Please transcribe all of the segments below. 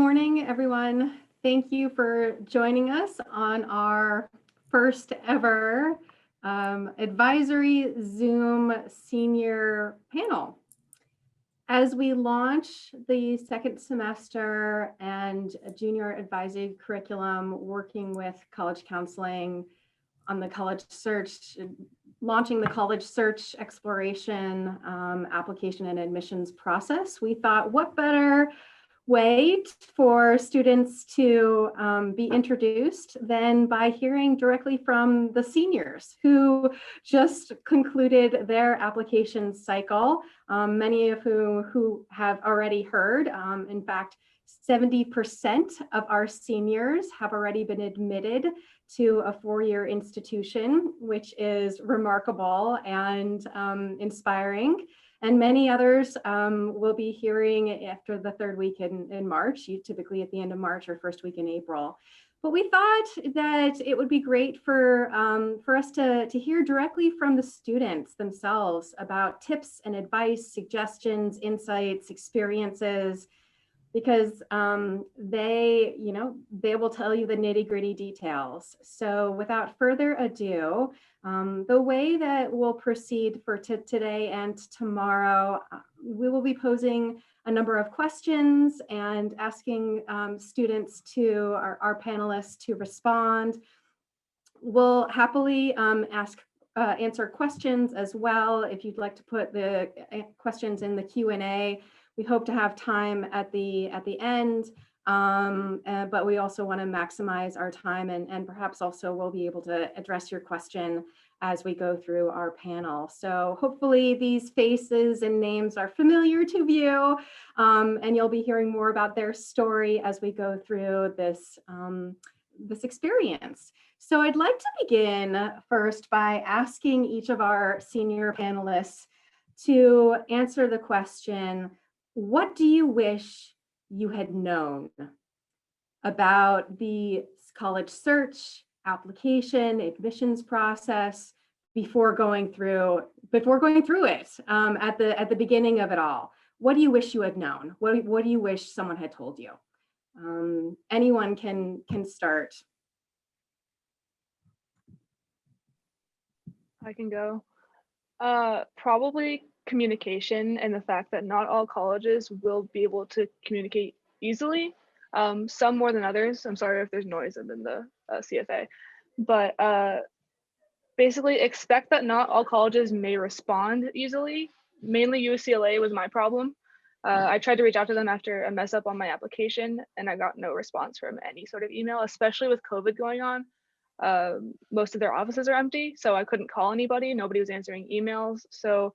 morning, everyone. Thank you for joining us on our first ever advisory Zoom senior panel. As we launch the second semester and junior advisory curriculum, working with college counseling on the college search, launching the college search exploration application and admissions process, we thought, what better way for students to be introduced than by hearing directly from the seniors who just concluded their application cycle, many of who have already heard. In fact, 70% of our seniors have already been admitted to a four-year institution, which is remarkable and inspiring. And many others will be hearing after the third week in March, typically at the end of March or first week in April. But we thought that it would be great for us to hear directly from the students themselves about tips and advice, suggestions, insights, experiences, because they will tell you the nitty-gritty details. So without further ado, the way that we'll proceed for today and tomorrow, we will be posing a number of questions and asking students our panelists to respond. We'll happily answer questions as well. If you'd like to put the questions in the Q&A, we hope to have time at the end, but we also want to maximize our time, and perhaps also we'll be able to address your question as we go through our panel. So hopefully these faces and names are familiar to you, and you'll be hearing more about their story as we go through this experience. So I'd like to begin first by asking each of our senior panelists to answer the question, what do you wish you had known about the college search, application, admissions process before going through it at the beginning of it all? What do you wish you had known? What do you wish someone had told you? Anyone can start. I can go. Probably communication, and the fact that not all colleges will be able to communicate easily. Some more than others. I'm sorry if there's noise in the CFA, but basically expect that not all colleges may respond easily. Mainly UCLA was my problem. I tried to reach out to them after a mess up on my application, and I got no response from any sort of email, especially with COVID going on. Most of their offices are empty, so I couldn't call anybody. Nobody was answering emails. So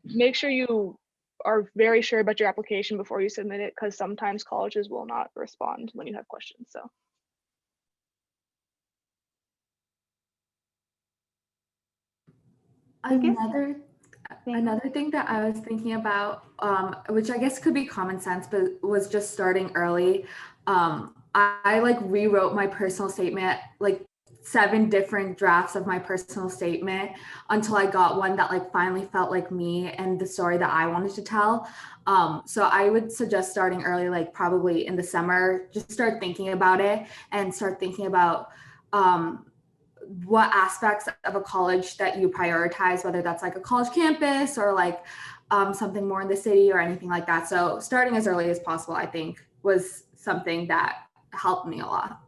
make sure you are very sure about your application before you submit it, because sometimes colleges will not respond when you have questions. So another thing that I was thinking about, which I guess could be common sense, but was just starting early. I like rewrote my personal statement, like 7 different drafts of my personal statement until I got one that like finally felt like me and the story that I wanted to tell. So I would suggest starting early, like probably in the summer, just start thinking about it and start thinking about what aspects of a college that you prioritize, whether that's like a college campus or like something more in the city or anything like that. So starting as early as possible, I think, was something that helped me a lot.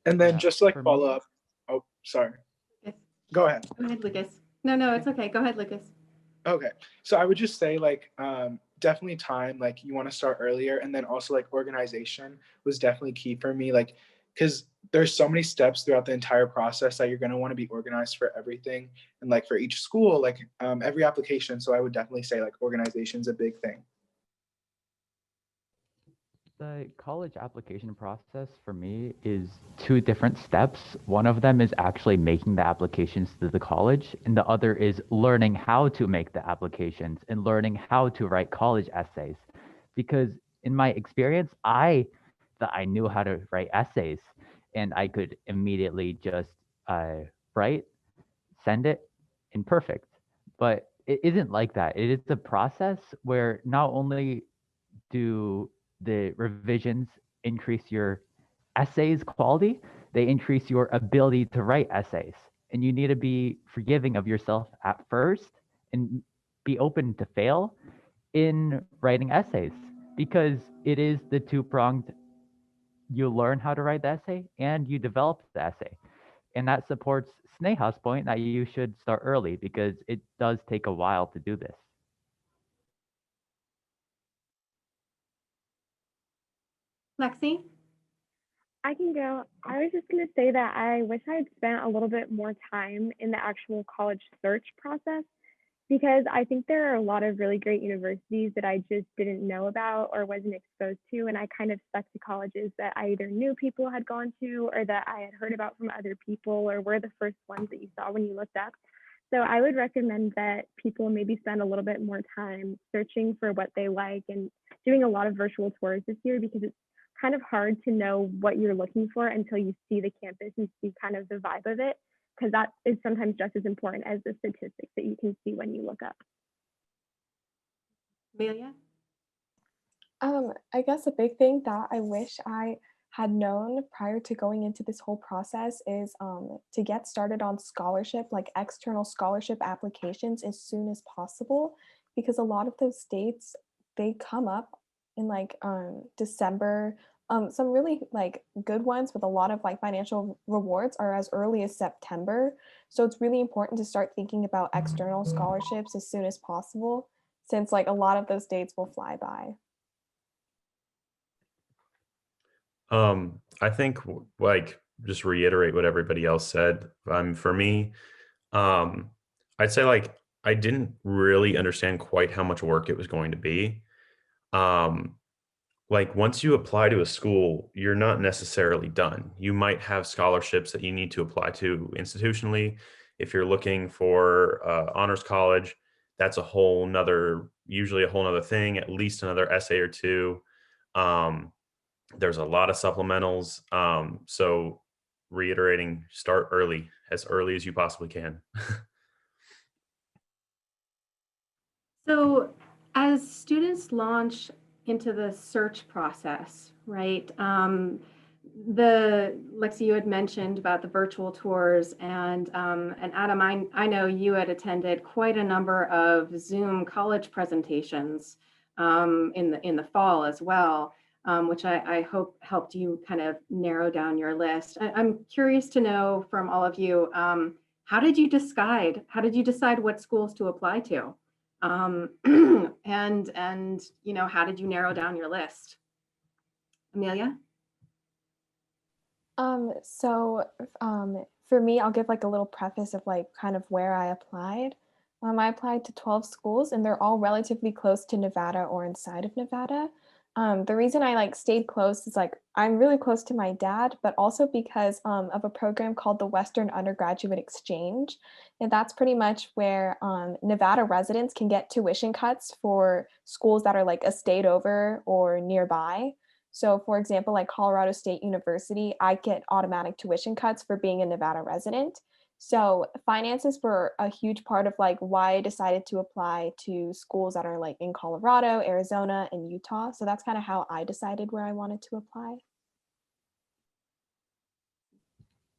And then just like follow up. Oh, sorry. Yes. Go ahead. Go ahead, Lucas. No, it's okay. Go ahead, Lucas. Okay. So I would just say like definitely time, like you want to start earlier, and then also like organization was definitely key for me, like because there's so many steps throughout the entire process that you're going to want to be organized for everything, and like for each school, like every application. So I would definitely say like organization is a big thing. The college application process for me is 2 different steps. One of them is actually making the applications to the college, and the other is learning how to make the applications and learning how to write college essays. Because in my experience, I thought I knew how to write essays, and I could immediately just write, send it, and perfect. But it isn't like that. It is a process where not only do the revisions increase your essays quality, they increase your ability to write essays. And you need to be forgiving of yourself at first and be open to fail in writing essays, because it is the two-pronged, you learn how to write the essay and you develop the essay. And that supports Sneha's point that you should start early, because it does take a while to do this. Lexi? I can go. I was just going to say that I wish I had spent a little bit more time in the actual college search process, because I think there are a lot of really great universities that I just didn't know about or wasn't exposed to. And I kind of stuck to colleges that I either knew people had gone to or that I had heard about from other people or were the first ones that you saw when you looked up. So I would recommend that people maybe spend a little bit more time searching for what they like and doing a lot of virtual tours this year, because it's kind of hard to know what you're looking for until you see the campus and see kind of the vibe of it, because that is sometimes just as important as the statistics that you can see when you look up. Amelia? I guess a big thing that I wish I had known prior to going into this whole process is to get started on scholarship, like external scholarship applications as soon as possible, because a lot of those dates, they come up in like December. Some really like good ones with a lot of like financial rewards are as early as September. So it's really important to start thinking about external scholarships as soon as possible, since like a lot of those dates will fly by. I think like just reiterate what everybody else said. For me, I'd say like I didn't really understand quite how much work it was going to be. Like once you apply to a school, you're not necessarily done. You might have scholarships that you need to apply to institutionally. If you're looking for honors college, that's usually a whole nother thing, at least another essay or two. There's a lot of supplementals. So reiterating, start early as you possibly can. So as students launch into the search process, right? Lexi, you had mentioned about the virtual tours, and Adam, I know you had attended quite a number of Zoom college presentations in the fall as well, which I hope helped you kind of narrow down your list. I'm curious to know from all of you, how did you decide what schools to apply to? And you know, how did you narrow down your list? Amelia? For me, I'll give like a little preface of like kind of where I applied. I applied to 12 schools and they're all relatively close to Nevada or inside of Nevada. The reason I like stayed close is like I'm really close to my dad, but also because of a program called the Western Undergraduate Exchange. And that's pretty much where Nevada residents can get tuition cuts for schools that are like a state over or nearby. So for example, like Colorado State University, I get automatic tuition cuts for being a Nevada resident. So finances were a huge part of like why I decided to apply to schools that are like in Colorado, Arizona, and Utah. So that's kind of how I decided where I wanted to apply.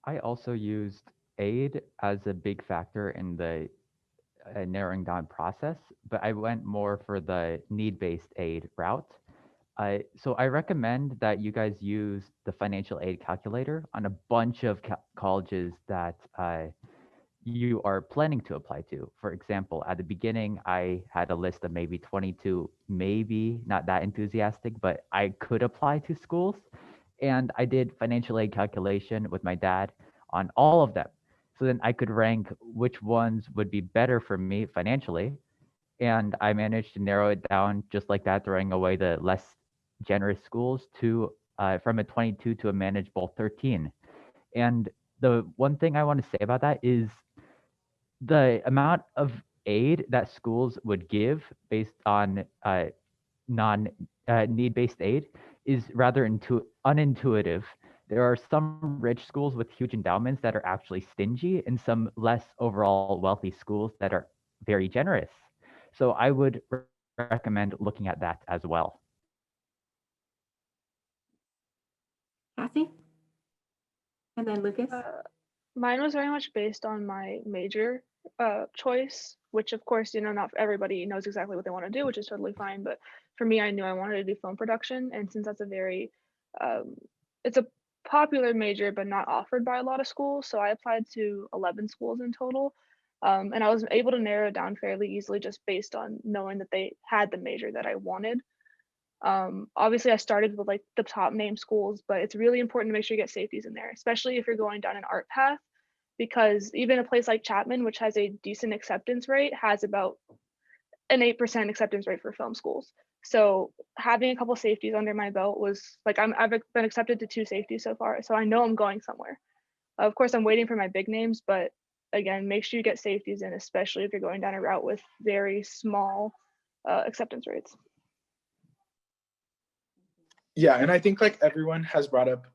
I also used aid as a big factor in the narrowing down process, but I went more for the need-based aid route. So I recommend that you guys use the financial aid calculator on a bunch of colleges that you are planning to apply to. For example, at the beginning, I had a list of maybe 22, maybe not that enthusiastic, but I could apply to schools. And I did financial aid calculation with my dad on all of them. So then I could rank which ones would be better for me financially. And I managed to narrow it down just like that, throwing away the less generous schools to from a 22 to a manageable 13. And the one thing I want to say about that is the amount of aid that schools would give based on non need-based aid is rather unintuitive. There are some rich schools with huge endowments that are actually stingy, and some less overall wealthy schools that are very generous. So I would recommend looking at that as well. Cassie? And then Lucas? Mine was very much based on my major choice, which of course, not everybody knows exactly what they want to do, which is totally fine. But for me, I knew I wanted to do film production. And since that's it's a popular major, but not offered by a lot of schools. So I applied to 11 schools in total. And I was able to narrow it down fairly easily just based on knowing that they had the major that I wanted. Obviously I started with like the top name schools, but it's really important to make sure you get safeties in there, especially if you're going down an art path, because even a place like Chapman, which has a decent acceptance rate, has about an 8% acceptance rate for film schools. So having a couple safeties under my belt was like, I've been accepted to 2 safeties so far, so I know I'm going somewhere. Of course, I'm waiting for my big names, but again, make sure you get safeties in, especially if you're going down a route with very small acceptance rates. Yeah, and I think like everyone has brought up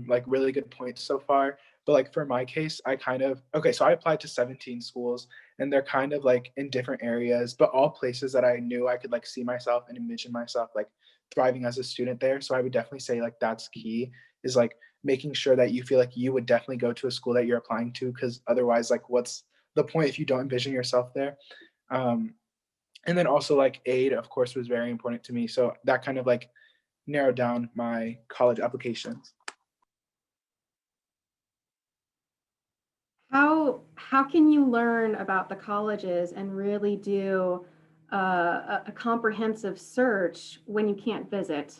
like really good points so far. But like for my case, so I applied to 17 schools, and they're kind of like in different areas, but all places that I knew I could like see myself and envision myself like thriving as a student there. So I would definitely say like that's key, is like making sure that you feel like you would definitely go to a school that you're applying to, because otherwise like what's the point if you don't envision yourself there? And then also like aid, of course, was very important to me. So that kind of like narrowed down my college applications. How can you learn about the colleges and really do a comprehensive search when you can't visit?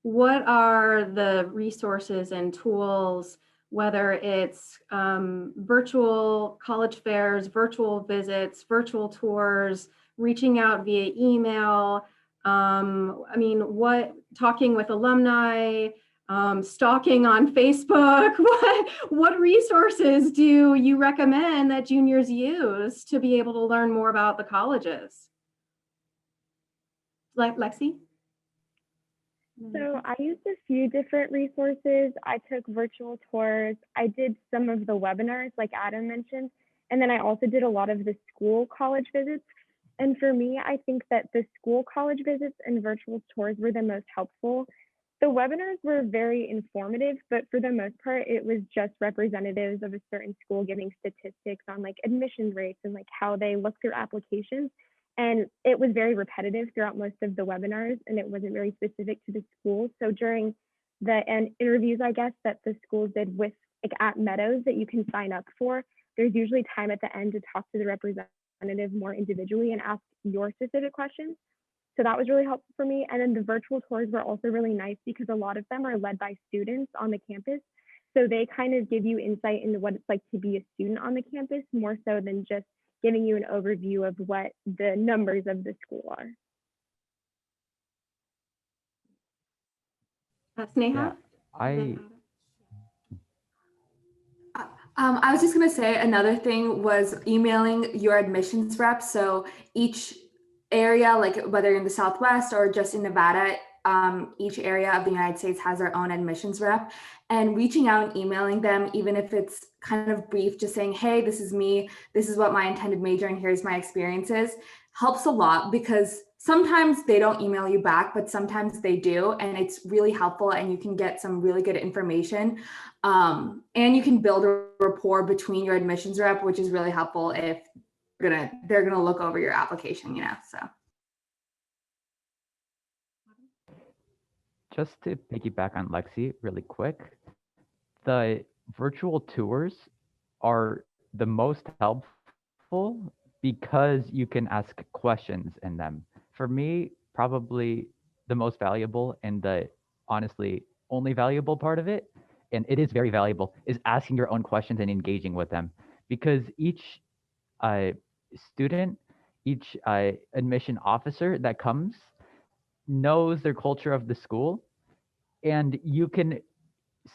What are the resources and tools, whether it's virtual college fairs, virtual visits, virtual tours, reaching out via email? Talking with alumni, stalking on Facebook? What resources do you recommend that juniors use to be able to learn more about the colleges? Lexi? So I used a few different resources. I took virtual tours. I did some of the webinars like Adam mentioned, and then I also did a lot of the school college visits. And for me, I think that the school college visits and virtual tours were the most helpful. The webinars were very informative, but for the most part, it was just representatives of a certain school giving statistics on like admission rates and like how they look through applications. And it was very repetitive throughout most of the webinars, and it wasn't very specific to the school. So during the interviews, I guess, that the schools did with like at Meadows that you can sign up for, there's usually time at the end to talk to the representative more individually and ask your specific questions. So that was really helpful for me. And then the virtual tours were also really nice because a lot of them are led by students on the campus. So they kind of give you insight into what it's like to be a student on the campus, more so than just giving you an overview of what the numbers of the school are. Sneha? Yeah, I was just going to say another thing was emailing your admissions rep. So each area, like whether you're in the Southwest or just in Nevada, each area of the United States has their own admissions rep, and reaching out and emailing them, even if it's kind of brief, just saying, hey, this is me, this is what my intended major and here's my experiences, helps a lot, because sometimes they don't email you back, but sometimes they do, and it's really helpful, and you can get some really good information, and you can build a rapport between your admissions rep, which is really helpful if they're gonna look over your application, so. Just to piggyback on Lexi really quick, the virtual tours are the most helpful because you can ask questions in them. For me, probably the most valuable and the honestly only valuable part of it, and it is very valuable, is asking your own questions and engaging with them, because each student, each admission officer that comes knows their culture of the school, and you can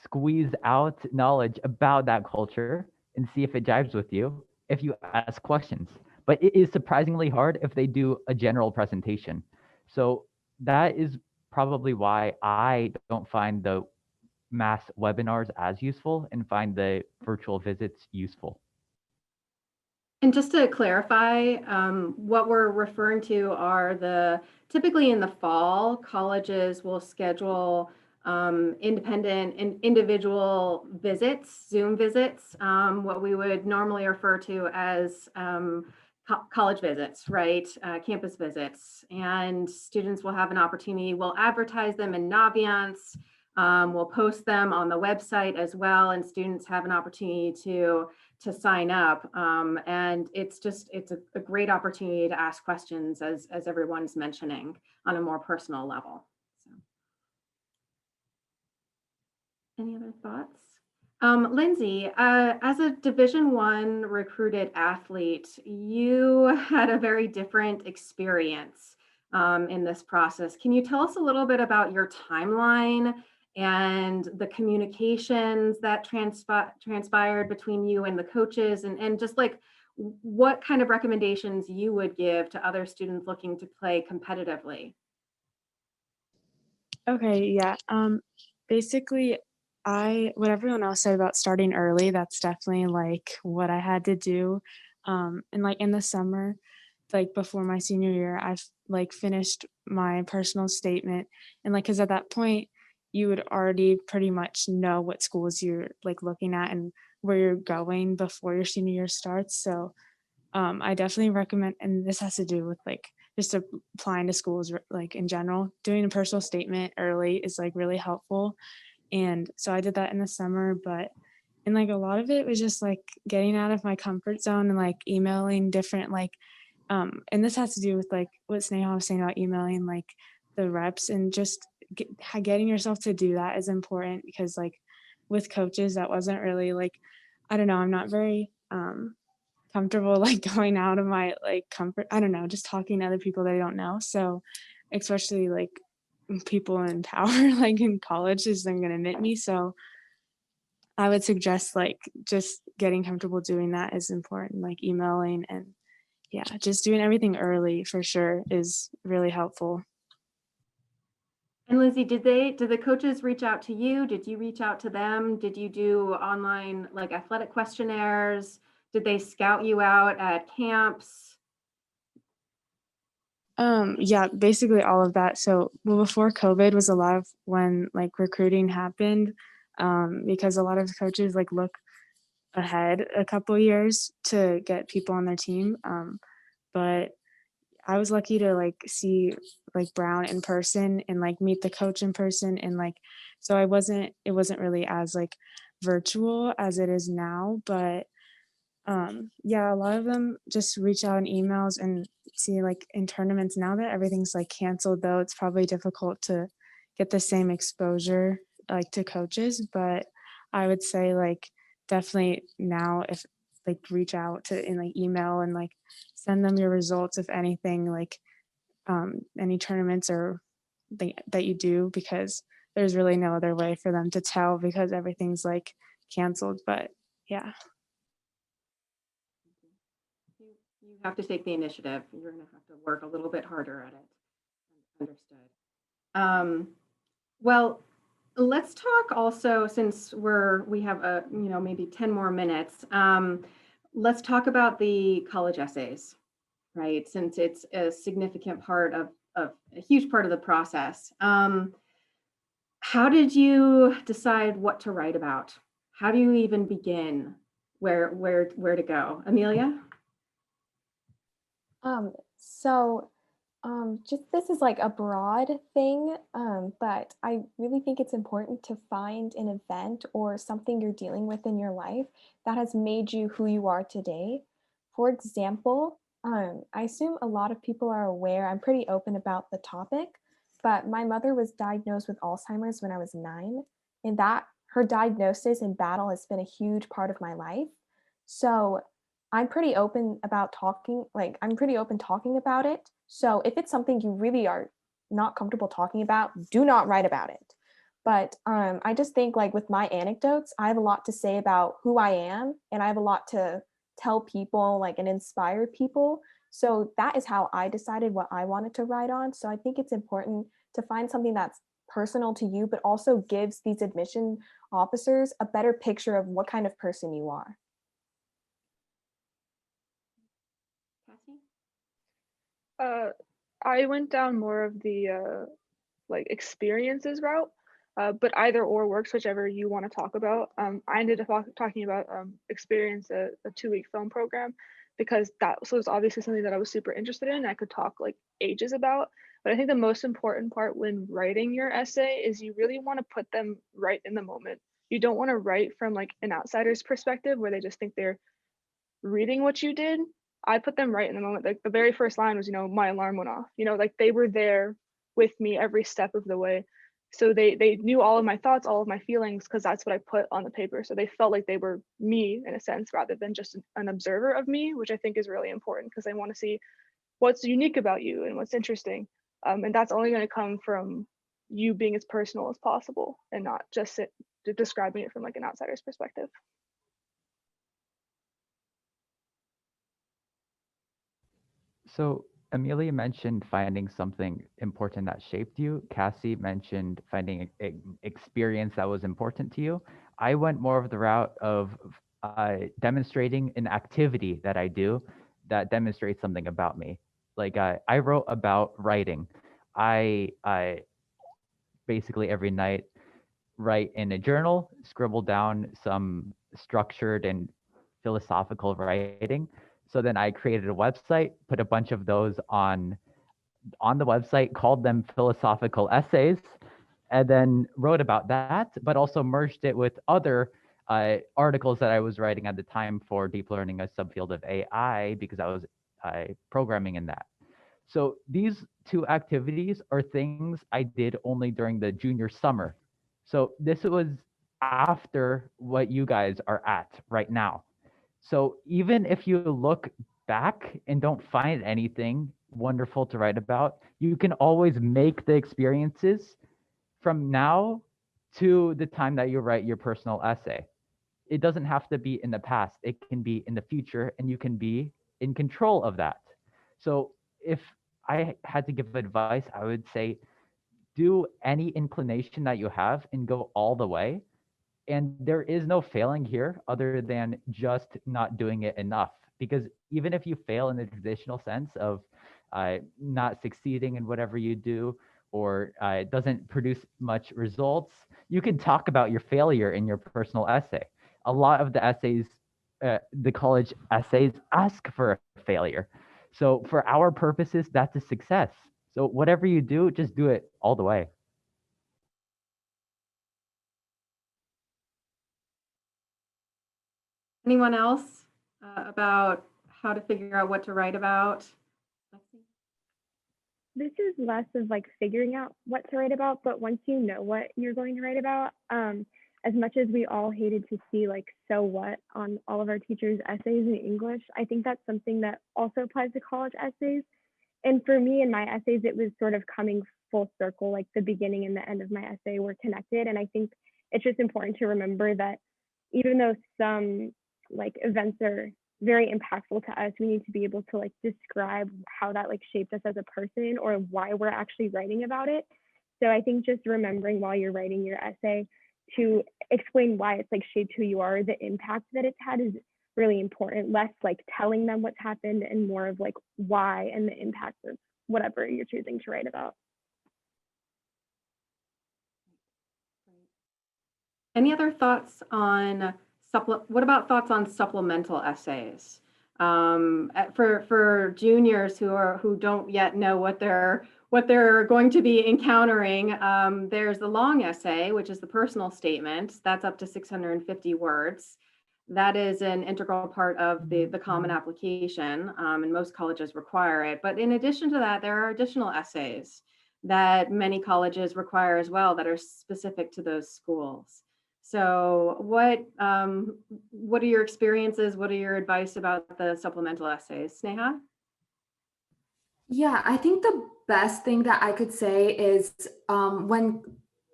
squeeze out knowledge about that culture and see if it jives with you if you ask questions. But it is surprisingly hard if they do a general presentation. So that is probably why I don't find the mass webinars as useful and find the virtual visits useful. And just to clarify, what we're referring to are typically in the fall, colleges will schedule independent and individual visits, Zoom visits, what we would normally refer to as college visits, right? Campus visits. And students will have an opportunity, we'll advertise them in Naviance, we'll post them on the website as well, and students have an opportunity to sign up. And it's a great opportunity to ask questions, as everyone's mentioning, on a more personal level. So. Any other thoughts? Lindsay, as a Division I recruited athlete, you had a very different experience in this process. Can you tell us a little bit about your timeline and the communications that transpired between you and the coaches, and just like what kind of recommendations you would give to other students looking to play competitively? Okay, yeah. Basically, what everyone else said about starting early, that's definitely like what I had to do. And like in the summer, like before my senior year, I've like finished my personal statement, and like because at that point you would already pretty much know what schools you're like looking at and where you're going before your senior year starts. So I definitely recommend, and this has to do with like just applying to schools like in general, doing a personal statement early is like really helpful. And so I did that in the summer, and like a lot of it was just like getting out of my comfort zone and like emailing different like and this has to do with like what Sneha was saying about emailing like the reps, and just getting yourself to do that is important, because like with coaches that wasn't really like, I don't know, I'm not very comfortable like going out of my like comfort, I don't know, just talking to other people that I don't know. So especially like people in power like in college isn't going to admit me, so I would suggest like just getting comfortable doing that is important, like emailing, and yeah, just doing everything early for sure is really helpful. And Lindsay, did the coaches reach out to you? Did you reach out to them? Did you do online like athletic questionnaires? Did they scout you out at camps? Yeah, basically all of that. So well, before COVID was a lot of when like recruiting happened, because a lot of coaches like look ahead a couple years to get people on their team. But I was lucky to like see like Brown in person and like meet the coach in person, and like so it wasn't really as like virtual as it is now, but yeah, a lot of them just reach out in emails and see like in tournaments now that everything's like canceled, though it's probably difficult to get the same exposure like to coaches, but I would say like definitely now if like reach out to in like email and like send them your results if anything, like any tournaments or that you do, because there's really no other way for them to tell because everything's like canceled. But yeah. You have to take the initiative. You're going to have to work a little bit harder at it. Understood. Well, let's talk also, since we have maybe 10 more minutes. Let's talk about the college essays, right? Since it's a significant part of a huge part of the process. How did you decide what to write about? How do you even begin? Where to go? Amelia? So just this is like a broad thing, but I really think it's important to find an event or something you're dealing with in your life that has made you who you are today. For example, I assume a lot of people are aware, I'm pretty open about the topic, but my mother was diagnosed with Alzheimer's when I was 9, and that her diagnosis and battle has been a huge part of my life. So I'm pretty open about talking, like I'm pretty open talking about it. So if it's something you really are not comfortable talking about, do not write about it. But I just think like with my anecdotes, I have a lot to say about who I am, and I have a lot to tell people like and inspire people. So that is how I decided what I wanted to write on. So I think it's important to find something that's personal to you, but also gives these admission officers a better picture of what kind of person you are. I went down more of the like experiences route, but either or works, whichever you want to talk about. I ended up talking about experience a 2-week film program because that was obviously something that I was super interested in. I could talk like ages about, but I think the most important part when writing your essay is you really want to put them right in the moment. You don't want to write from like an outsider's perspective where they just think they're reading what you did. I put them right in the moment. Like the very first line was, my alarm went off. Like they were there with me every step of the way. So they knew all of my thoughts, all of my feelings, because that's what I put on the paper. So they felt like they were me in a sense, rather than just an observer of me, which I think is really important because I want to see what's unique about you and what's interesting. And that's only going to come from you being as personal as possible and not just describing it from like an outsider's perspective. So Amelia mentioned finding something important that shaped you. Cassie mentioned finding an experience that was important to you. I went more of the route of demonstrating an activity that I do that demonstrates something about me. Like I wrote about writing. I basically every night write in a journal, scribble down some structured and philosophical writing. So then I created a website, put a bunch of those on the website, called them philosophical essays, and then wrote about that, but also merged it with other articles that I was writing at the time for deep learning, a subfield of AI, because I was programming in that. So these two activities are things I did only during the junior summer. So this was after what you guys are at right now. So even if you look back and don't find anything wonderful to write about, you can always make the experiences from now to the time that you write your personal essay. It doesn't have to be in the past, it can be in the future, and you can be in control of that. So if I had to give advice, I would say do any inclination that you have and go all the way. And there is no failing here other than just not doing it enough. Because even if you fail in the traditional sense of not succeeding in whatever you do, or it doesn't produce much results, you can talk about your failure in your personal essay. A lot of the essays, the college essays, ask for a failure. So for our purposes, that's a success. So whatever you do, just do it all the way. Anyone else about how to figure out what to write about? This is less of like figuring out what to write about, but once you know what you're going to write about, as much as we all hated to see like so what on all of our teachers' essays in English, I think that's something that also applies to college essays. And for me in my essays, it was sort of coming full circle, like the beginning and the end of my essay were connected. And I think it's just important to remember that even though some like events are very impactful to us, we need to be able to like describe how that like shaped us as a person or why we're actually writing about it. So I think just remembering while you're writing your essay to explain why it's like shaped who you are, the impact that it's had is really important. Less like telling them what's happened and more of like why and the impact of whatever you're choosing to write about. Any other thoughts on what about thoughts on supplemental essays? For juniors who don't yet know what they're going to be encountering, there's the long essay, which is the personal statement. That's up to 650 words. That is an integral part of the common application, and most colleges require it. But in addition to that, there are additional essays that many colleges require as well that are specific to those schools. So what are your experiences? What are your advice about the supplemental essays? Sneha? Yeah, I think the best thing that I could say is when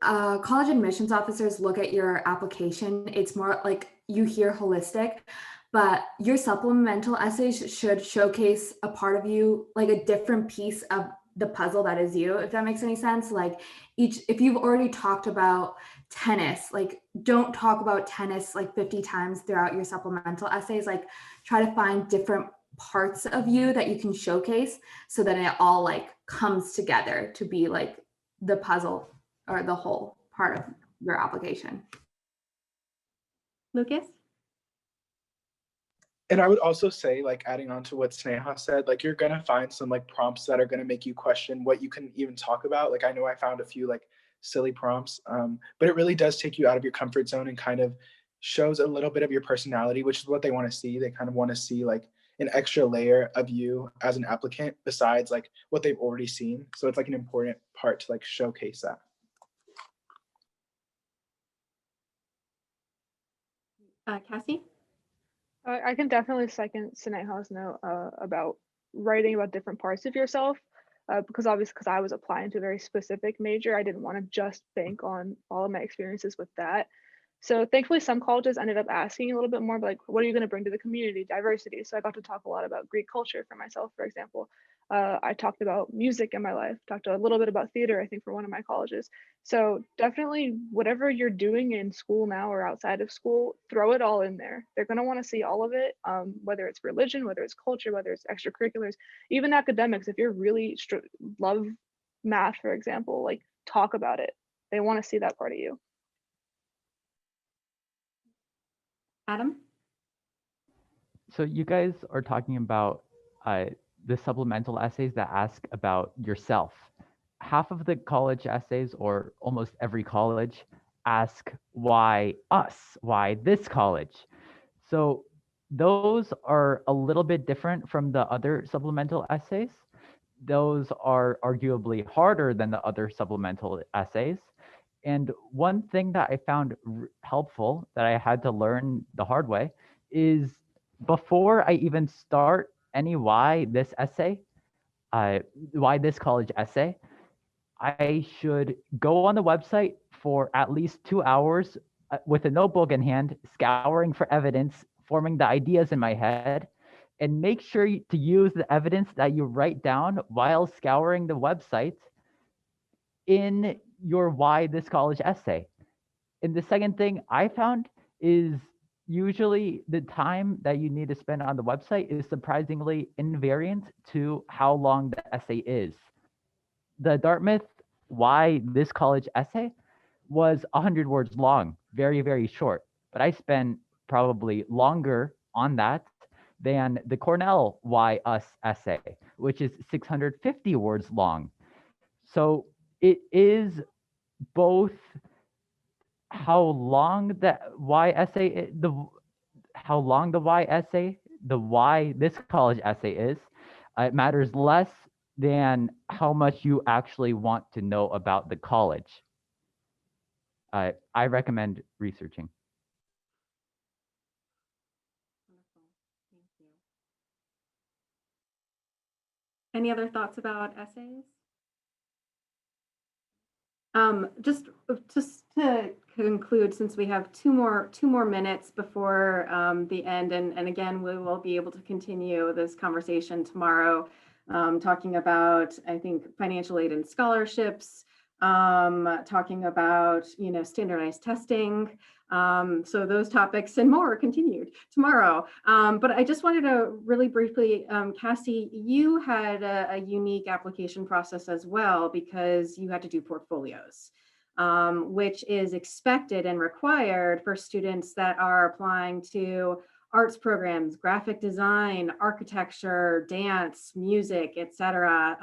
college admissions officers look at your application, it's more like you hear holistic, but your supplemental essays should showcase a part of you, like a different piece of the puzzle that is you, if that makes any sense. Like if you've already talked about tennis, like don't talk about tennis like 50 times throughout your supplemental essays. Like try to find different parts of you that you can showcase, so that it all like comes together to be like the puzzle or the whole part of your application. Lucas? And I would also say, like, adding on to what Sneha said, like, you're gonna find some like prompts that are gonna make you question what you can even talk about. Like, I know I found a few like silly prompts, but it really does take you out of your comfort zone and kind of shows a little bit of your personality, which is what they want to see. They kind of want to see like an extra layer of you as an applicant besides like what they've already seen. So it's like an important part to like showcase that. Cassie? I can definitely second Sineha's note about writing about different parts of yourself, because obviously, because I was applying to a very specific major, I didn't want to just bank on all of my experiences with that. So thankfully, some colleges ended up asking a little bit more, like, what are you going to bring to the community? Diversity. So I got to talk a lot about Greek culture for myself, for example. I talked about music in my life, talked a little bit about theater, I think, for one of my colleges. So definitely whatever you're doing in school now or outside of school, throw it all in there. They're going to want to see all of it, whether it's religion, whether it's culture, whether it's extracurriculars, even academics. If you're really love math, for example, like talk about it. They want to see that part of you. Adam? So you guys are talking about the supplemental essays that ask about yourself. Half of the college essays, or almost every college, ask why us, why this college. So those are a little bit different from the other supplemental essays. Those are arguably harder than the other supplemental essays. And one thing that I found helpful that I had to learn the hard way is before I even start any why this essay, why this college essay, I should go on the website for at least 2 hours with a notebook in hand, scouring for evidence, forming the ideas in my head, and make sure to use the evidence that you write down while scouring the website in your why this college essay. And the second thing I found is usually the time that you need to spend on the website is surprisingly invariant to how long the essay is. The Dartmouth why this college essay was 100 words long, very, very short. But I spent probably longer on that than the Cornell why us essay, which is 650 words long. So it is both how long the why essay, how long the why essay, the why this college essay is, it matters less than how much you actually want to know about the college. I recommend researching. Wonderful. Thank you. Any other thoughts about essays? Just to conclude, since we have two more minutes before the end, and again, we will be able to continue this conversation tomorrow, talking about, I think, financial aid and scholarships, talking about, standardized testing. So those topics and more are continued tomorrow. But I just wanted to really briefly, Cassie, you had a unique application process as well, because you had to do portfolios, which is expected and required for students that are applying to arts programs, graphic design, architecture, dance, music, etc.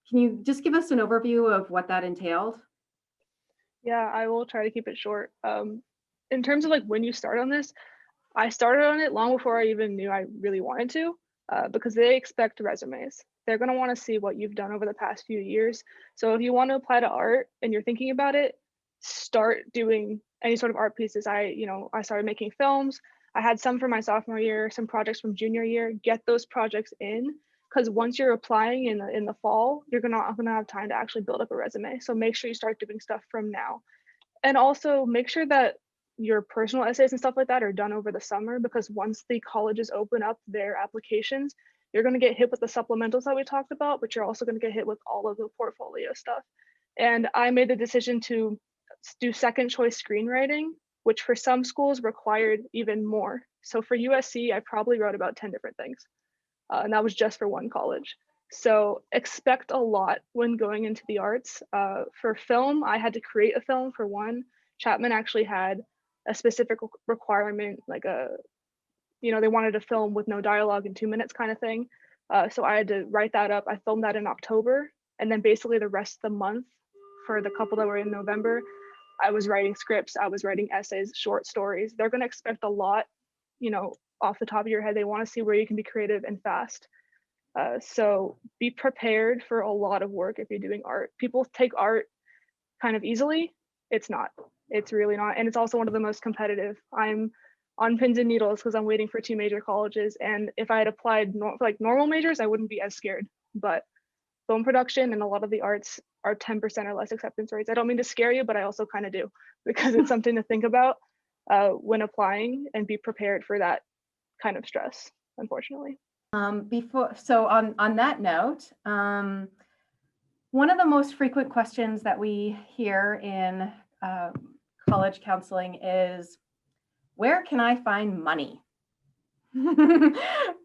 Can you just give us an overview of what that entailed? Yeah, I will try to keep it short. In terms of like when you start on this, I started on it long before I even knew I really wanted to, because they expect resumes. They're going to want to see what you've done over the past few years. So if you want to apply to art and you're thinking about it, start doing any sort of art pieces. I started making films. I had some from my sophomore year, some projects from junior year. Get those projects in, because once you're applying in the fall, you're not going to have time to actually build up a resume. So make sure you start doing stuff from now. And also make sure that your personal essays and stuff like that are done over the summer, because once the colleges open up their applications, you're going to get hit with the supplementals that we talked about, but you're also going to get hit with all of the portfolio stuff. And I made the decision to do second choice screenwriting, which for some schools required even more. So for USC, I probably wrote about 10 different things. and that was just for one college. So expect a lot when going into the arts. For film, I had to create a film for one. Chapman actually had a specific requirement, like they wanted a film with no dialogue in 2 minutes kind of thing. So I had to write that up. I filmed that in October, and then basically the rest of the month for the couple that were in November, I was writing scripts, I was writing essays, short stories. They're going to expect a lot, off the top of your head. They want to see where you can be creative and fast. So be prepared for a lot of work if you're doing art. People take art kind of easily. It's not. It's really not. And it's also one of the most competitive. I'm on pins and needles because I'm waiting for 2 major colleges. And if I had applied for normal majors, I wouldn't be as scared. But film production and a lot of the arts are 10% or less acceptance rates. I don't mean to scare you, but I also kind of do, because it's something to think about when applying, and be prepared for that kind of stress, unfortunately. On that note, one of the most frequent questions that we hear in college counseling is, where can I find money?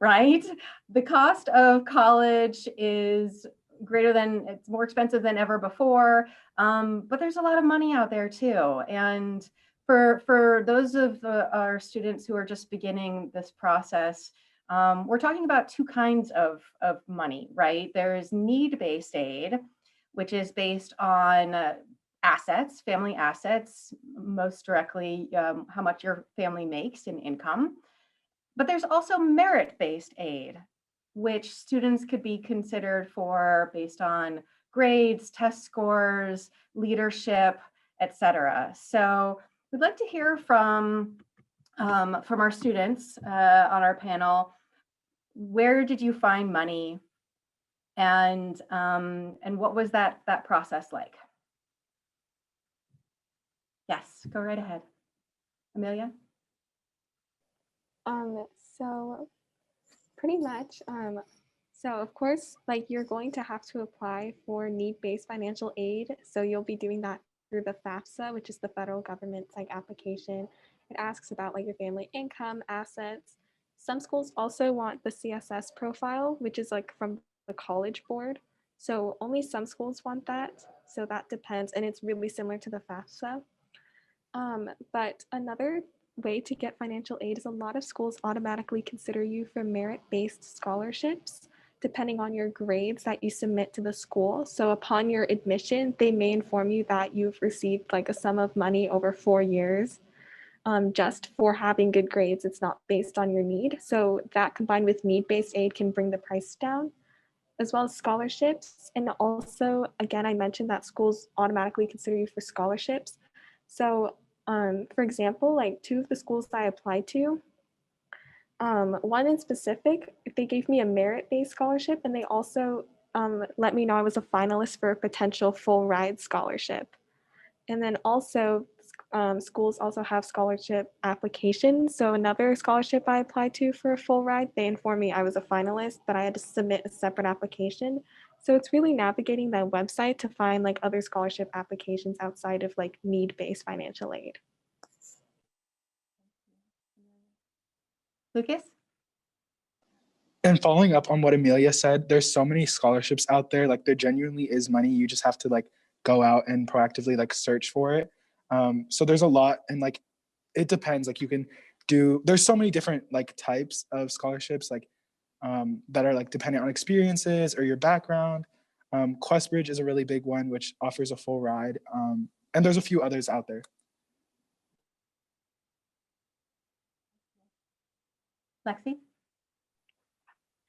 Right? The cost of college is it's more expensive than ever before, but there's a lot of money out there too. And for those of our students who are just beginning this process, we're talking about two kinds of money, right? There's need-based aid, which is based on assets, family assets, most directly how much your family makes in income. But there's also merit-based aid, which students could be considered for based on grades, test scores, leadership, etc. So we'd like to hear from our students on our panel. Where did you find money, and what was that process like? Yes, go right ahead, Amelia. So pretty much, so of course, like you're going to have to apply for need-based financial aid. So you'll be doing that through the FAFSA, which is the federal government's application. It asks about like your family income, assets. Some schools also want the CSS profile, which is like from the College Board. So only some schools want that. So that depends, and it's really similar to the FAFSA. But another way to get financial aid is a lot of schools automatically consider you for merit-based scholarships, depending on your grades that you submit to the school. So upon your admission, they may inform you that you've received like a sum of money over 4 years just for having good grades. It's not based on your need. So that combined with need-based aid can bring the price down, as well as scholarships. And also, again, I mentioned that schools automatically consider you for scholarships. So for example, like 2 of the schools that I applied to, one in specific, they gave me a merit-based scholarship, and they also let me know I was a finalist for a potential full ride scholarship. And then also schools also have scholarship applications. So another scholarship I applied to for a full ride, they informed me I was a finalist, but I had to submit a separate application. So it's really navigating that website to find like other scholarship applications outside of like need-based financial aid. Lucas? And following up on what Amelia said, there's so many scholarships out there. Like there genuinely is money. You just have to like go out and proactively like search for it. So there's a lot, and like it depends. Like you can there's so many different like types of scholarships like that are like dependent on experiences or your background. Questbridge is a really big one, which offers a full ride. And there's a few others out there. Lexi?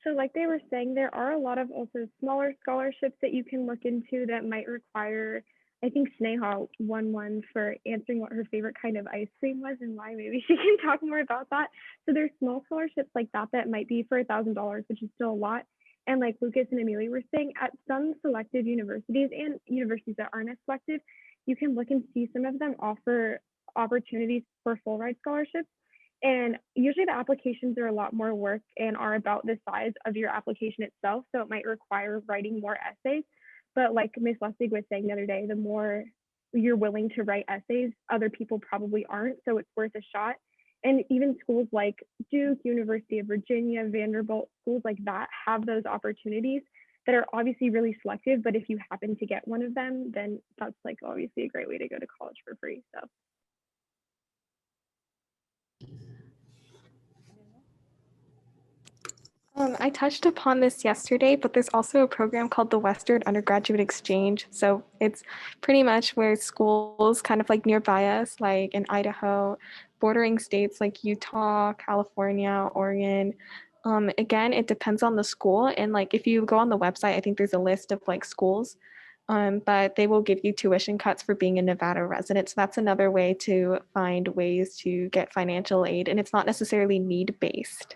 So like they were saying, there are a lot of also smaller scholarships that you can look into that might require, I think Sneha won one for answering what her favorite kind of ice cream was and why. Maybe she can talk more about that. So there's small scholarships like that might be for $1,000, which is still a lot. And like Lucas and Amelia were saying, at some selective universities and universities that aren't as selective, you can look and see some of them offer opportunities for full ride scholarships. And usually the applications are a lot more work and are about the size of your application itself. So it might require writing more essays. But like Ms. Lustig was saying the other day, the more you're willing to write essays, other people probably aren't. So it's worth a shot. And even schools like Duke, University of Virginia, Vanderbilt, schools like that have those opportunities that are obviously really selective. But if you happen to get one of them, then that's like obviously a great way to go to college for free. So. I touched upon this yesterday, but there's also a program called the Western Undergraduate Exchange. So it's pretty much where schools kind of like nearby us, like in Idaho, bordering states like Utah, California, Oregon. Again, it depends on the school. And like if you go on the website, I think there's a list of like schools, but they will give you tuition cuts for being a Nevada resident. So that's another way to find ways to get financial aid. And it's not necessarily need-based.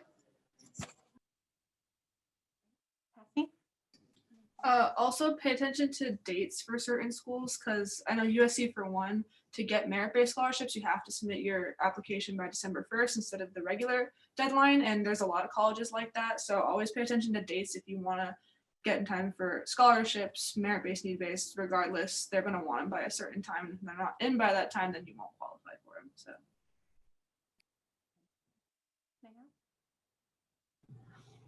Also pay attention to dates for certain schools, because I know USC, for one, to get merit-based scholarships, you have to submit your application by December 1st instead of the regular deadline, and there's a lot of colleges like that. So always pay attention to dates if you want to get in time for scholarships, merit-based, need-based. Regardless, they're going to want them by a certain time, and if they're not in by that time, then you won't qualify for them. So.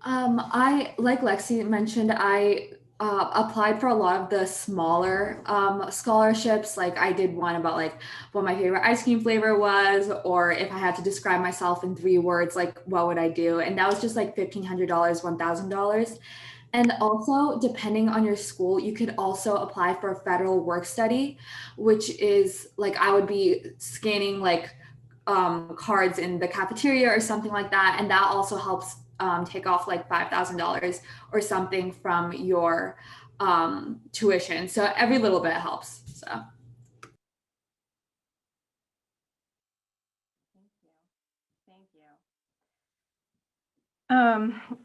I, like Lexi mentioned, I applied for a lot of the smaller scholarships. Like I did one about like what my favorite ice cream flavor was, or if I had to describe myself in 3 words, like what would I do? And that was just like $1,500, $1,000. And also, depending on your school, you could also apply for a federal work study, which is like I would be scanning like cards in the cafeteria or something like that. And that also helps take off like $5,000 or something from your tuition. So every little bit helps. So. Thank you.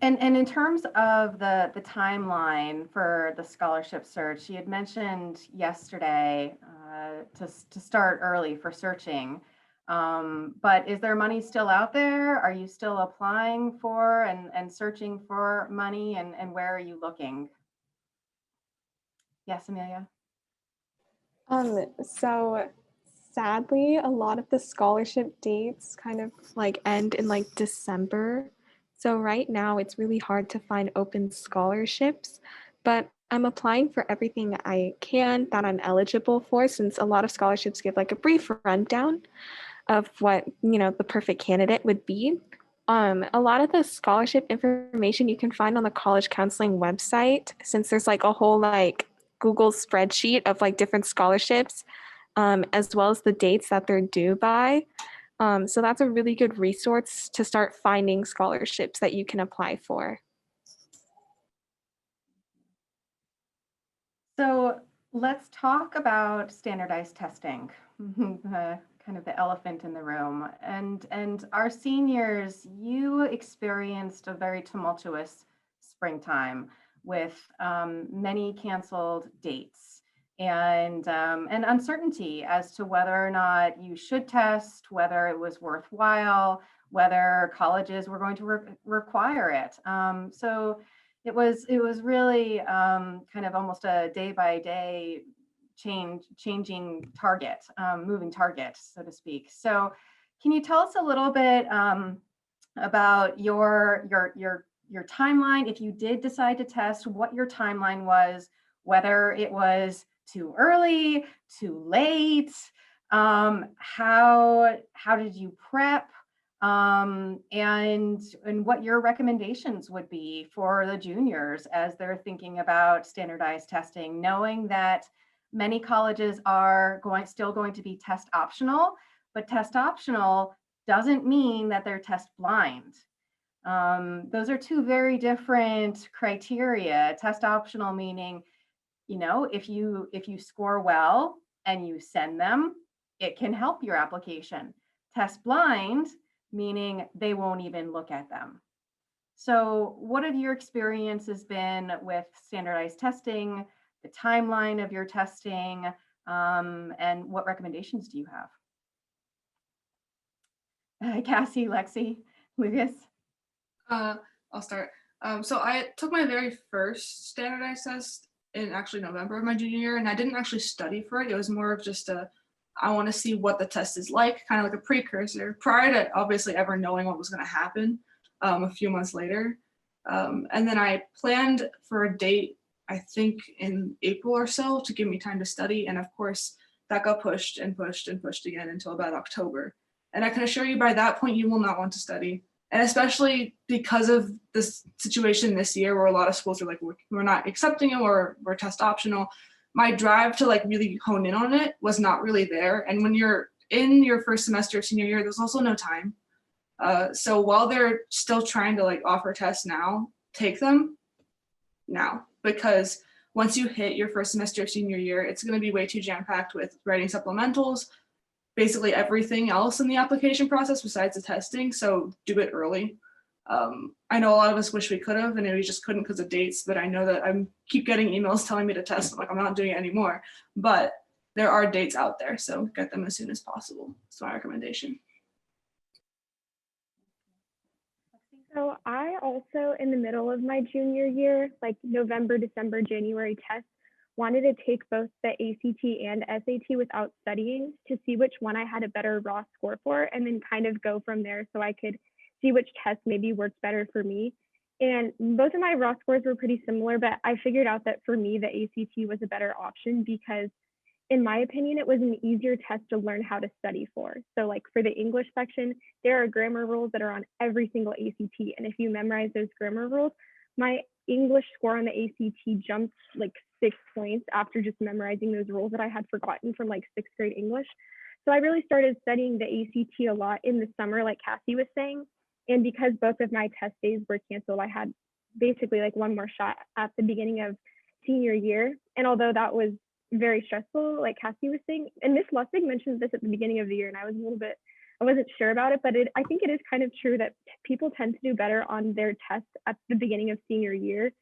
And in terms of the timeline for the scholarship search, you had mentioned yesterday to start early for searching. But is there money still out there? Are you still applying for and searching for money, and where are you looking? Yes, Amelia? So sadly, a lot of the scholarship dates kind of like end in like December. So right now it's really hard to find open scholarships, but I'm applying for everything I can that I'm eligible for, since a lot of scholarships give like a brief rundown of what, you know, the perfect candidate would be. A lot of the scholarship information you can find on the college counseling website, since there's like a whole like Google spreadsheet of like different scholarships, as well as the dates that they're due by. So that's a really good resource to start finding scholarships that you can apply for. So let's talk about standardized testing, kind of the elephant in the room. And our seniors, you experienced a very tumultuous springtime with many canceled dates and uncertainty as to whether or not you should test, whether it was worthwhile, whether colleges were going to require it. So it was really kind of almost a day by day changing target, moving target, so to speak. So can you tell us a little bit about your timeline? If you did decide to test, what your timeline was, whether it was too early, too late, how did you prep? And what your recommendations would be for the juniors as they're thinking about standardized testing, knowing that many colleges are still going to be test optional, but test optional doesn't mean that they're test blind. Those are 2 very different criteria. Test optional meaning, you know, if you score well and you send them, it can help your application. Test blind meaning they won't even look at them. So what have your experiences been with standardized testing, the timeline of your testing, and what recommendations do you have? Cassie, Lexi, Lucas? I'll start. So I took my very first standardized test in actually November of my junior year, and I didn't actually study for it. It was more of just I want to see what the test is like, kind of like a precursor prior to obviously ever knowing what was going to happen a few months later. And then I planned for a date, I think in April or so, to give me time to study. And of course, that got pushed and pushed and pushed again until about October. And I can assure you by that point, you will not want to study. And especially because of this situation this year where a lot of schools are like, we're not accepting it, or we're test optional. My drive to like really hone in on it was not really there. And when you're in your first semester of senior year, there's also no time. So while they're still trying to like offer tests now, take them now, because once you hit your first semester of senior year, it's going to be way too jam-packed with writing supplementals, basically everything else in the application process besides the testing. So do it early. I know a lot of us wish we could have, and we just couldn't because of dates, but I know that I keep getting emails telling me to test. I'm like, I'm not doing it anymore, but there are dates out there. So get them as soon as possible. That's my recommendation. So I also, in the middle of my junior year, like November, December, January tests, wanted to take both the ACT and SAT without studying to see which one I had a better raw score for, and then kind of go from there so I could see which test maybe worked better for me. And both of my raw scores were pretty similar, but I figured out that for me, the ACT was a better option because in my opinion, it was an easier test to learn how to study for. So like for the English section, there are grammar rules that are on every single ACT. And if you memorize those grammar rules, my English score on the ACT jumped like 6 points after just memorizing those rules that I had forgotten from like 6th grade English. So I really started studying the ACT a lot in the summer, like Cassie was saying. And because both of my test days were canceled, I had basically like one more shot at the beginning of senior year. And although that was very stressful, like Cassie was saying, and Miss Lustig mentioned this at the beginning of the year, and I wasn't sure about it, but I think it is kind of true that people tend to do better on their tests at the beginning of senior year.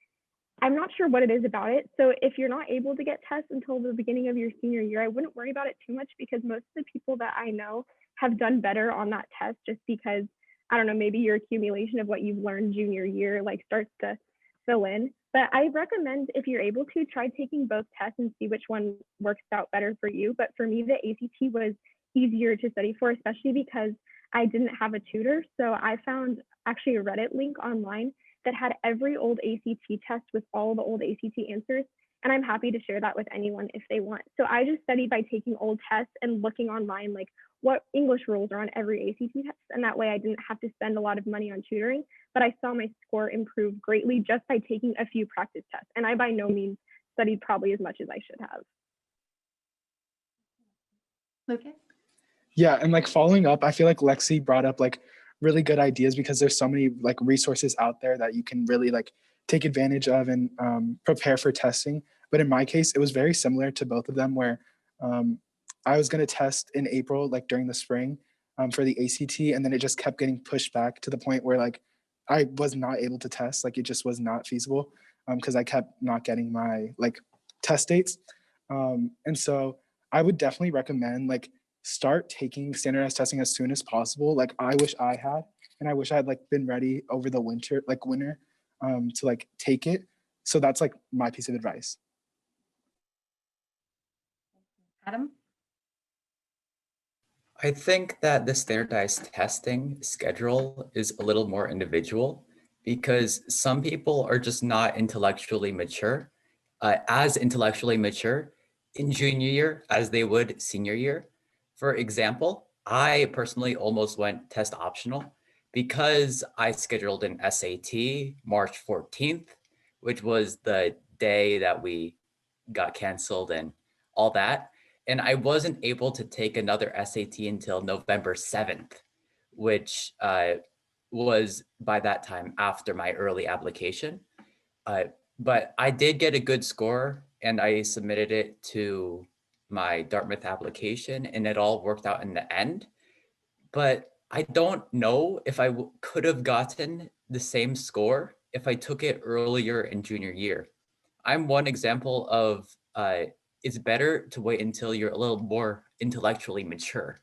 I'm not sure what it is about it. So if you're not able to get tests until the beginning of your senior year, I wouldn't worry about it too much, because most of the people that I know have done better on that test just because, I don't know, maybe your accumulation of what you've learned junior year like starts to fill in. But I recommend, if you're able to, try taking both tests and see which one works out better for you. But for me, the ACT was easier to study for, especially because I didn't have a tutor. So I found actually a Reddit link online that had every old ACT test with all the old ACT answers. And I'm happy to share that with anyone if they want. So I just studied by taking old tests and looking online, like what English rules are on every ACT test. And that way I didn't have to spend a lot of money on tutoring, but I saw my score improve greatly just by taking a few practice tests. And I by no means studied probably as much as I should have. Lucas? Yeah, and like following up, I feel like Lexi brought up like really good ideas, because there's so many like resources out there that you can really like take advantage of and prepare for testing. But in my case, it was very similar to both of them, where I was going to test in April, like during the spring for the ACT, and then it just kept getting pushed back to the point where like I was not able to test. Like it just was not feasible because I kept not getting my like test dates. And so I would definitely recommend like start taking standardized testing as soon as possible. Like I wish I had, and I wish I had like been ready over the winter to like take it. So that's like my piece of advice. Adam? I think that the standardized testing schedule is a little more individual, because some people are just not intellectually mature, as intellectually mature in junior year as they would senior year. For example, I personally almost went test optional because I scheduled an SAT March 14th, which was the day that we got canceled and all that. And I wasn't able to take another SAT until November 7th, which was by that time after my early application. But I did get a good score, and I submitted it to my Dartmouth application, and it all worked out in the end. But I don't know if I could have gotten the same score if I took it earlier in junior year. I'm one example of it's better to wait until you're a little more intellectually mature.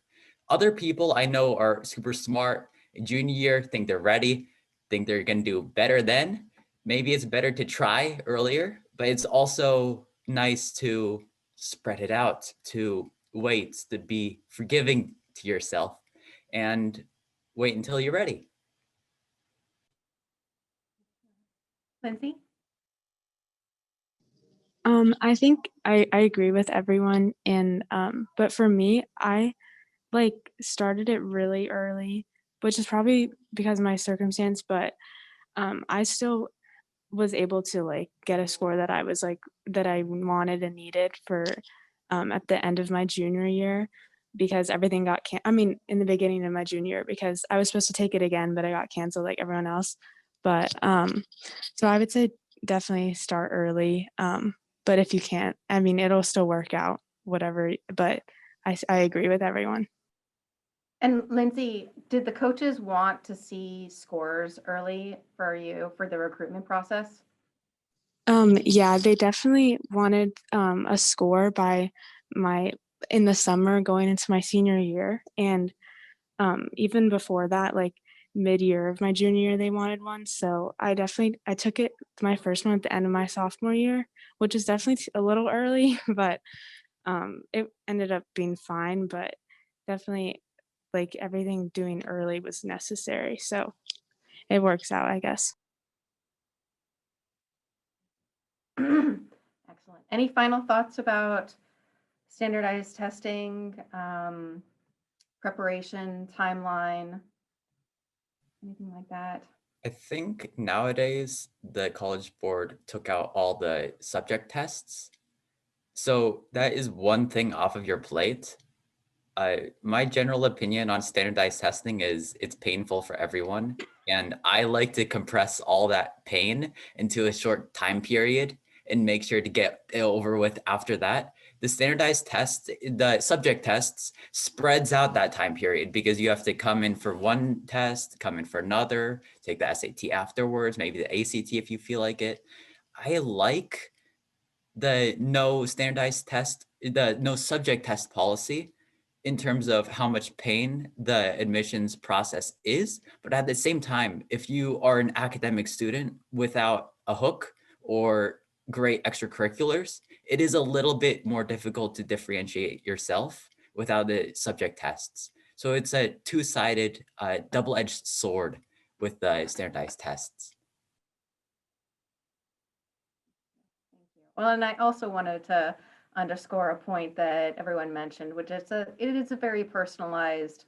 Other people I know are super smart in junior year, think they're ready, think they're going to do better then. Maybe it's better to try earlier, but it's also nice to spread it out, to wait to be forgiving to yourself and wait until you're ready. Lindsay? I think I agree with everyone, and but for me, I like started it really early, which is probably because of my circumstance, but I still was able to like get a score that I was like that I wanted and needed for at the end of my junior year because everything got I mean in the beginning of my junior year because I was supposed to take it again, but I got canceled like everyone else. But so I would say definitely start early. But if you can't, I mean it'll still work out, whatever. But I agree with everyone. And Lindsay, did the coaches want to see scores early for you for the recruitment process? Yeah, they definitely wanted a score by my in the summer going into my senior year. And even before that, like mid-year of my junior year, they wanted one. So I took it my first one at the end of my sophomore year, which is definitely a little early, but it ended up being fine. But definitely like everything doing early was necessary. So it works out, I guess. Excellent. Any final thoughts about standardized testing, preparation, timeline, anything like that? I think nowadays the College Board took out all the subject tests. So that is one thing off of your plate. My general opinion on standardized testing is it's painful for everyone. And I like to compress all that pain into a short time period and make sure to get it over with after that. The standardized test, the subject tests spreads out that time period because you have to come in for one test, come in for another, take the SAT afterwards, maybe the ACT if you feel like it. I like the no standardized test, the no subject test policy in terms of how much pain the admissions process is. But at the same time, if you are an academic student without a hook or great extracurriculars, it is a little bit more difficult to differentiate yourself without the subject tests. So it's a two-sided double-edged sword with the standardized tests. Well, and I also wanted to underscore a point that everyone mentioned, which is it is a very personalized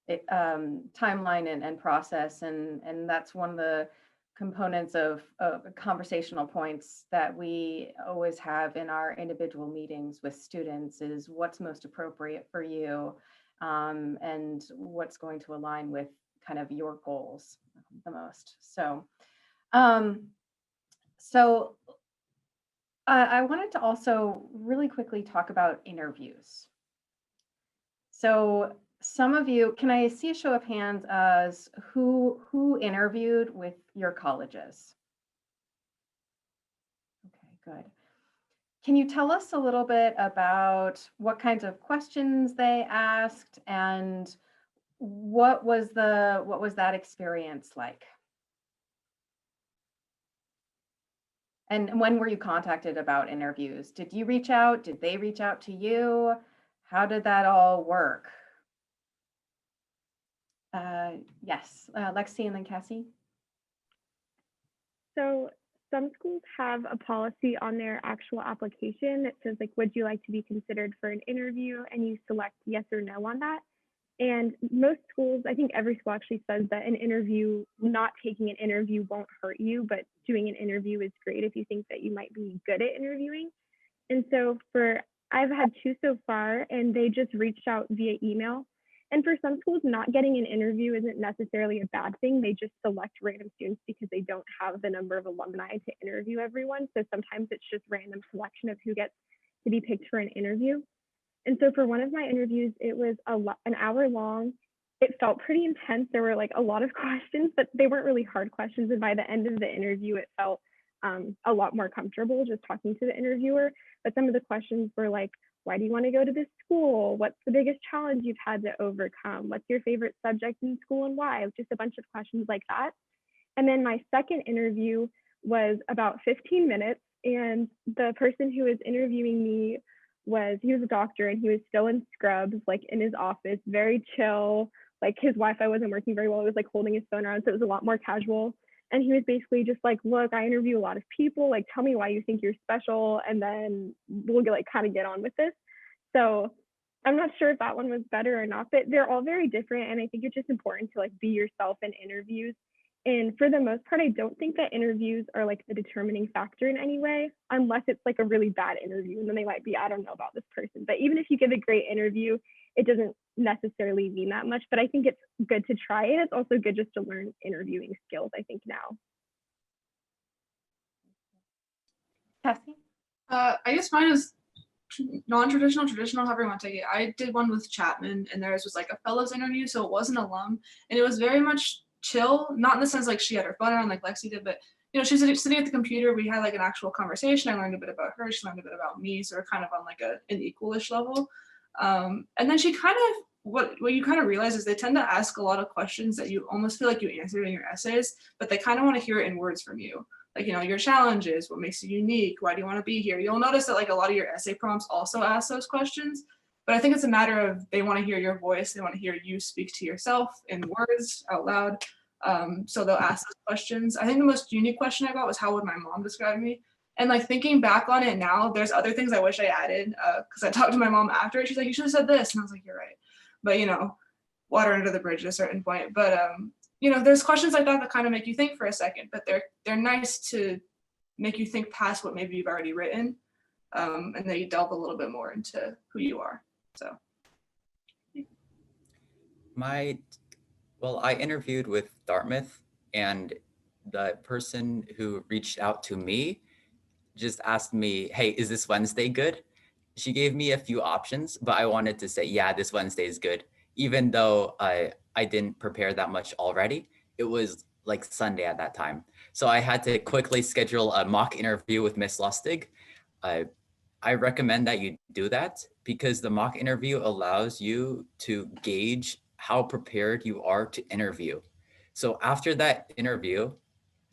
timeline and process, and that's one of the components of conversational points that we always have in our individual meetings with students is what's most appropriate for you, and what's going to align with kind of your goals the most. So, um, so I wanted to also really quickly talk about interviews. So some of you, can I see a show of hands as who interviewed with your colleges? Okay, good. Can you tell us a little bit about what kinds of questions they asked and what was that experience like? And when were you contacted about interviews? Did you reach out? Did they reach out to you? How did that all work? Yes, Lexi and then Cassie. So some schools have a policy on their actual application that says like, would you like to be considered for an interview? And you select yes or no on that. And most schools, I think every school actually says that an interview, not taking an interview won't hurt you, but doing an interview is great if you think that you might be good at interviewing. And so I've had 2 so far, and they just reached out via email. And for some schools, not getting an interview isn't necessarily a bad thing. They just select random students because they don't have the number of alumni to interview everyone. So sometimes it's just random selection of who gets to be picked for an interview. And so for one of my interviews, it was an hour long. It felt pretty intense. There were like a lot of questions, but they weren't really hard questions. And by the end of the interview, it felt a lot more comfortable just talking to the interviewer. But some of the questions were like, why do you want to go to this school? What's the biggest challenge you've had to overcome? What's your favorite subject in school and why? Just a bunch of questions like that. And then my second interview was about 15 minutes. And the person who was interviewing me he was a doctor and he was still in scrubs, like in his office, very chill. Like his Wi-Fi wasn't working very well. He was like holding his phone around, so it was a lot more casual. And he was basically just like, look, I interview a lot of people. Like, tell me why you think you're special, and then we'll like kind of get on with this. So I'm not sure if that one was better or not, but they're all very different. And I think it's just important to like be yourself in interviews. And for the most part, I don't think that interviews are like the determining factor in any way, unless it's like a really bad interview. And then they might be, I don't know about this person. But even if you give a great interview, it doesn't necessarily mean that much. But I think it's good to try it. It's also good just to learn interviewing skills, I think, now. Cassie? I guess mine is non-traditional, traditional, however you want to take it. I did one with Chapman, and theirs was like a fellows interview, so it was an alum, and it was very much chill, not in the sense like she had her phone on like Lexi did, but you know, she was sitting at the computer. We had like an actual conversation. I learned a bit about her. She learned a bit about me, so we're kind of on like an equalish level. And then she kind of what you kind of realize is they tend to ask a lot of questions that you almost feel like you answered in your essays, but they kind of want to hear it in words from you. Like, you know, your challenges, what makes you unique, why do you want to be here? You'll notice that like a lot of your essay prompts also ask those questions, but I think it's a matter of they want to hear your voice. They want to hear you speak to yourself in words out loud. So they'll ask those questions. I think the most unique question I got was, how would my mom describe me? And like thinking back on it now, there's other things I wish I added because I talked to my mom after it. She's like, you should have said this. And I was like, you're right. But, you know, water under the bridge at a certain point. But, you know, there's questions like that that kind of make you think for a second, but they're nice to make you think past what maybe you've already written. And they delve a little bit more into who you are. So. Well, I interviewed with Dartmouth, and the person who reached out to me just asked me, hey, is this Wednesday good? She gave me a few options, but I wanted to say, yeah, this Wednesday is good. Even though I didn't prepare that much already, it was like Sunday at that time. So I had to quickly schedule a mock interview with Miss Lustig. I recommend that you do that because the mock interview allows you to gauge how prepared you are to interview. So after that interview,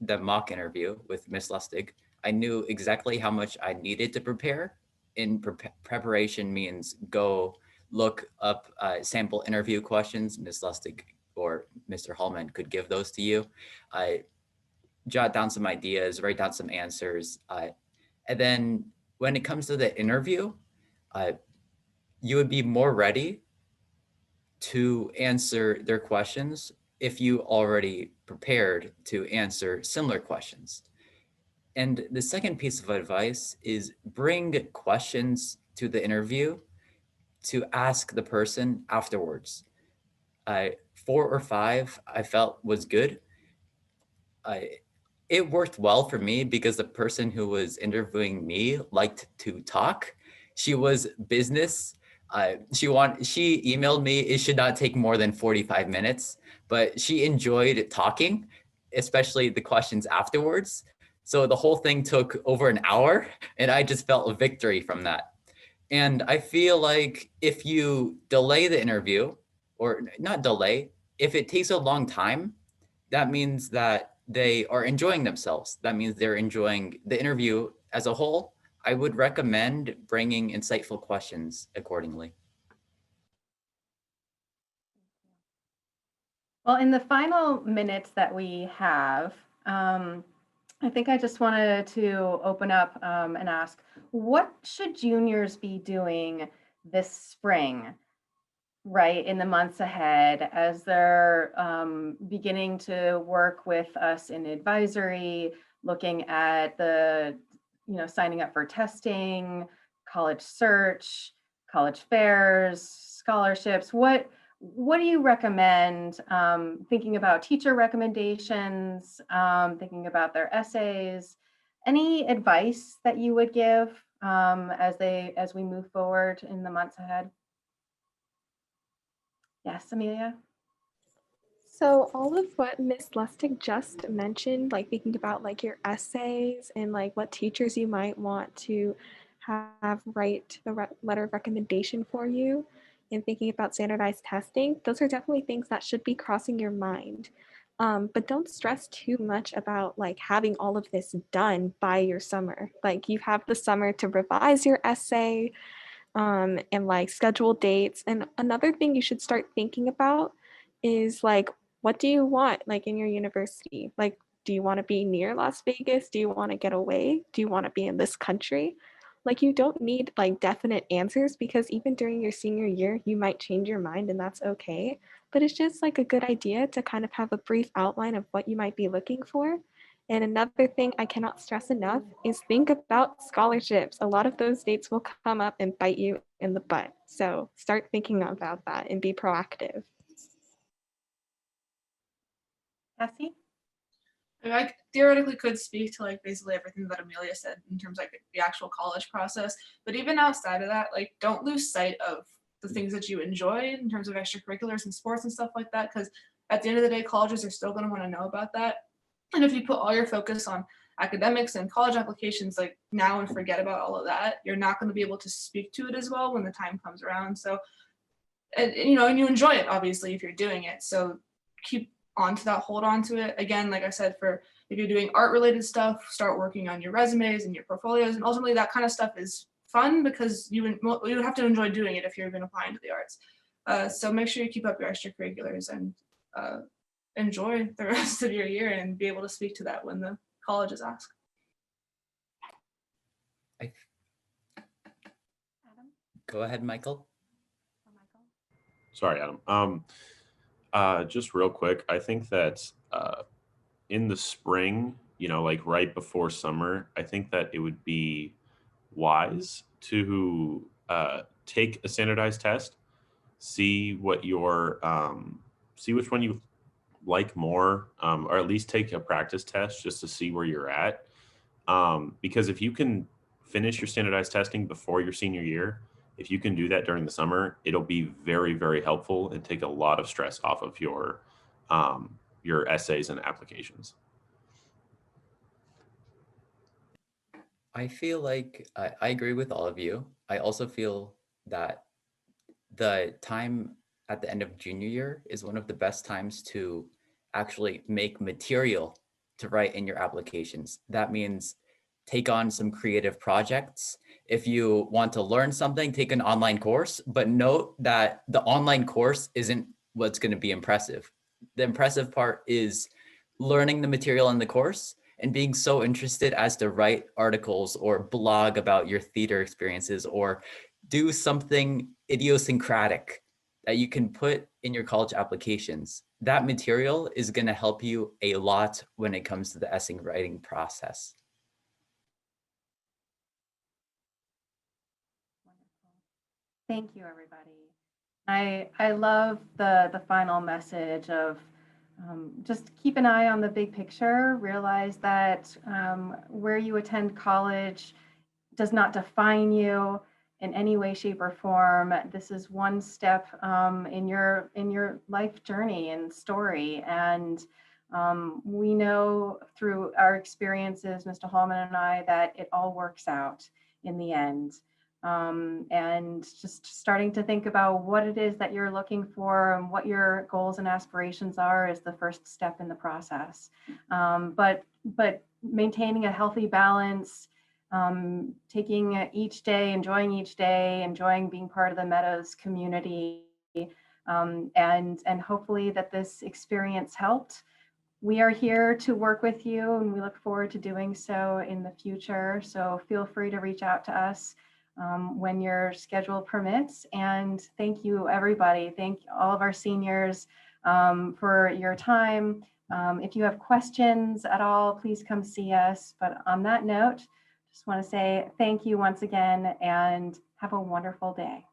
the mock interview with Miss Lustig, I knew exactly how much I needed to prepare. In preparation means go look up sample interview questions. Ms. Lustig or Mr. Hallman could give those to you. Jot down some ideas, write down some answers. And then when it comes to the interview, you would be more ready to answer their questions if you already prepared to answer similar questions. And the second piece of advice is bring questions to the interview to ask the person afterwards. 4 or 5 I felt was good. It worked well for me because the person who was interviewing me liked to talk. She was business. She emailed me, it should not take more than 45 minutes, but she enjoyed talking, especially the questions afterwards. So the whole thing took over an hour, and I just felt a victory from that. And I feel like if you delay the interview, or not delay, if it takes a long time, that means that they are enjoying themselves. That means they're enjoying the interview as a whole. I would recommend bringing insightful questions accordingly. Well, in the final minutes that we have, I think I just wanted to open up and ask, what should juniors be doing this spring, right, in the months ahead as they're beginning to work with us in advisory, looking at the, you know, signing up for testing, college search, college fairs, scholarships? What do you recommend, thinking about teacher recommendations, thinking about their essays? Any advice that you would give as we move forward in the months ahead? Yes, Amelia? So all of what Miss Lustig just mentioned, like thinking about like your essays and like what teachers you might want to have write the letter of recommendation for you, and thinking about standardized testing, those are definitely things that should be crossing your mind. But don't stress too much about like having all of this done by your summer. Like you have the summer to revise your essay, and like schedule dates. And another thing you should start thinking about is like, what do you want like in your university? Like, do you want to be near Las Vegas? Do you want to get away? Do you want to be in this country? Like, you don't need like definite answers, because even during your senior year, you might change your mind, and that's okay. But it's just like a good idea to kind of have a brief outline of what you might be looking for. And another thing I cannot stress enough is think about scholarships. A lot of those dates will come up and bite you in the butt. So start thinking about that and be proactive. Cassie? I theoretically could speak to like basically everything that Amelia said in terms of like the actual college process, but even outside of that, like don't lose sight of the things that you enjoy in terms of extracurriculars and sports and stuff like that, because at the end of the day, colleges are still going to want to know about that. And if you put all your focus on academics and college applications like now and forget about all of that, you're not going to be able to speak to it as well when the time comes around. So, and you enjoy it obviously if you're doing it. So keep onto that, hold on to it. Again, like I said, for if you're doing art related stuff, start working on your resumes and your portfolios, and ultimately that kind of stuff is fun because you would have to enjoy doing it if you're even applying to the arts. So make sure you keep up your extracurriculars and enjoy the rest of your year and be able to speak to that when the colleges ask. Go ahead, Michael. Sorry, Adam. Just real quick, I think that in the spring, like right before summer, I think that it would be wise to take a standardized test, see what see which one you like more, or at least take a practice test just to see where you're at. Because if you can finish your standardized testing before your senior year, if you can do that during the summer, it'll be very, very helpful and take a lot of stress off of your essays and applications. I feel like I agree with all of you. I also feel that the time at the end of junior year is one of the best times to actually make material to write in your applications. That means take on some creative projects. If you want to learn something, take an online course, but note that the online course isn't what's going to be impressive. The impressive part is learning the material in the course and being so interested as to write articles or blog about your theater experiences or do something idiosyncratic that you can put in your college applications. That material is going to help you a lot when it comes to the essay writing process. Thank you, everybody. I love the final message of just keep an eye on the big picture. Realize that where you attend college does not define you in any way, shape, or form. This is one step in your life journey and story. And we know through our experiences, Mr. Hallman and I, that it all works out in the end. And just starting to think about what it is that you're looking for and what your goals and aspirations are is the first step in the process. But maintaining a healthy balance, taking each day, enjoying being part of the Meadows community, and hopefully that this experience helped. We are here to work with you, and we look forward to doing so in the future. So feel free to reach out to us when your schedule permits. And thank you, everybody. Thank all of our seniors for your time. If you have questions at all, please come see us. But on that note, just want to say thank you once again and have a wonderful day.